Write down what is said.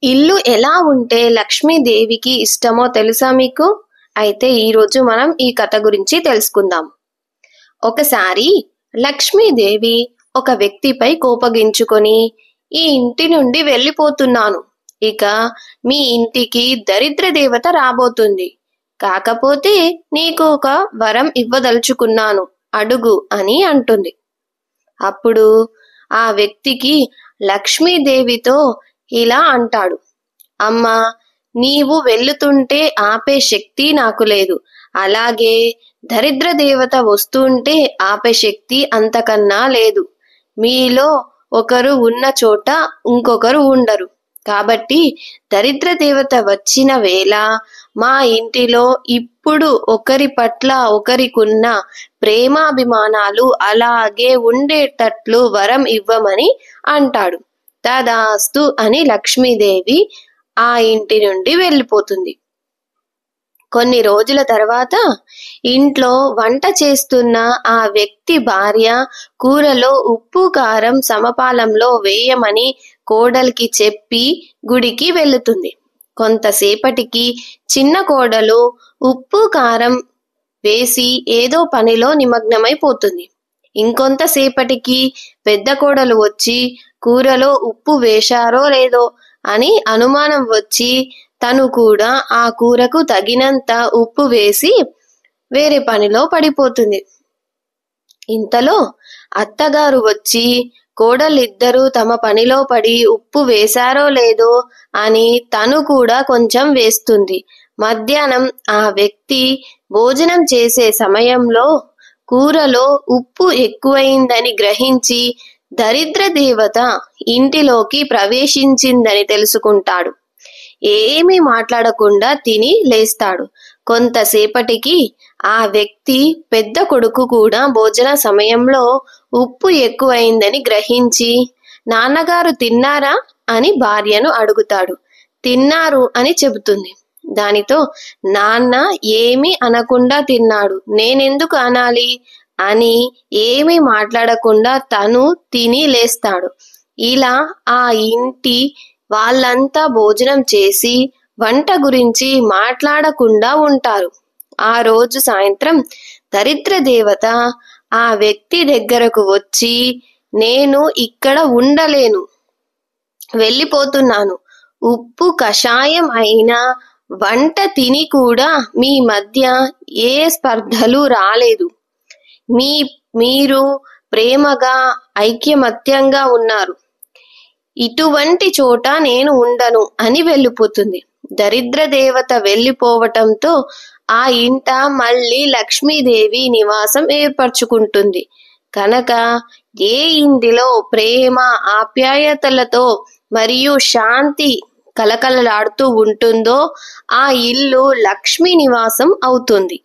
ఇల్లు ఎలా ఉంటే లక్ష్మీదేవికి ఇష్టమో తెలుసా మీకు? అయితే ఈరోజు మనం ఈ కథ గురించి తెలుసుకుందాం. ఒకసారి లక్ష్మీదేవి ఒక వ్యక్తిపై కోపగించుకొని, ఈ ఇంటి నుండి వెళ్ళిపోతున్నాను. ఇక మీ ఇంటికి దరిద్ర దేవత రాబోతుంది. కాకపోతే నీకు ఒక వరం ఇవ్వదలుచుకున్నాను, అడుగు అని అంటుంది. అప్పుడు ఆ వ్యక్తికి లక్ష్మీదేవితో ఇలా అంటాడు, అమ్మా, నీవు వెళ్తుంటే ఆపే శక్తి నాకు లేదు. అలాగే దరిద్ర దేవత వస్తుంటే ఆపే శక్తి అంతకన్నా లేదు. మీలో ఒకరు ఉన్న చోట ఇంకొకరు ఉండరు. కాబట్టి దరిద్ర దేవత వచ్చిన వేళ మా ఇంటిలో ఇప్పుడు ఒకరి పట్ల ఒకరికున్న ప్రేమాభిమానాలు అలాగే ఉండేటట్లు వరం ఇవ్వమని అంటాడు. తదాస్తు అని లక్ష్మీదేవి ఆ ఇంటి నుండి వెళ్ళిపోతుంది. కొన్ని రోజుల తర్వాత ఇంట్లో వంట చేస్తున్న ఆ వ్యక్తి భార్య కూరలో ఉప్పు కారం సమపాలంలో వేయమని కోడలికి చెప్పి గుడికి వెళుతుంది. కొంతసేపటికి చిన్న కోడలు ఉప్పు కారం వేసి ఏదో పనిలో నిమగ్నమైపోతుంది. ఇంకొంతసేపటికి పెద్ద కోడలు వచ్చి కూరలో ఉప్పు వేశారో లేదో అని అనుమానం వచ్చి తను కూడా ఆ కూరకు తగినంత ఉప్పు వేసి వేరే పనిలో పడిపోతుంది. ఇంతలో అత్తగారు వచ్చి కోడలిద్దరూ తమ పనిలో పడి ఉప్పు వేశారో లేదో అని తను కూడా కొంచెం వేస్తుంది. మధ్యాహ్నం ఆ వ్యక్తి భోజనం చేసే సమయంలో కూరలో ఉప్పు ఎక్కువైందని గ్రహించి దరిద్ర దేవత ఇంటిలోకి ప్రవేశించిందని తెలుసుకుంటాడు. ఏమీ మాట్లాడకుండా తిని లేస్తాడు. కొంతసేపటికి ఆ వ్యక్తి పెద్ద కొడుకు కూడా భోజన సమయంలో ఉప్పు ఎక్కువైందని గ్రహించి, నాన్నగారు తిన్నారా అని భార్యను అడుగుతాడు. తిన్నారు అని చెబుతుంది. దానితో నాన్న ఏమీ అనకుండా తిన్నాడు, నేనెందుకు అనాలి అని ఏమీ మాట్లాడకుండా తను తిని లేస్తాడు. ఇలా ఆ ఇంటి వాళ్ళంతా భోజనం చేసి వంట గురించి మాట్లాడకుండా ఉంటారు. ఆ రోజు సాయంత్రం దరిద్ర దేవత ఆ వ్యక్తి దగ్గరకు వచ్చి, నేను ఇక్కడ ఉండలేను, వెళ్ళిపోతున్నాను. ఉప్పు కషాయం అయినా వంట తిని కూడా మీ మధ్య ఏ స్పర్ధలు రాలేదు. మీరు ప్రేమగా ఐక్యమత్యంగా ఉన్నారు. ఇటువంటి చోట నేను ఉండను అని వెళ్ళిపోతుంది. దరిద్ర దేవత వెళ్ళిపోవటంతో ఆ ఇంట మళ్ళీ లక్ష్మీదేవి నివాసం ఏర్పరచుకుంటుంది. కనుక ఏ ఇంటిలో ప్రేమ ఆప్యాయతలతో మరియు శాంతి కలకలలాడుతూ ఉంటుందో ఆ ఇల్లు లక్ష్మీ నివాసం అవుతుంది.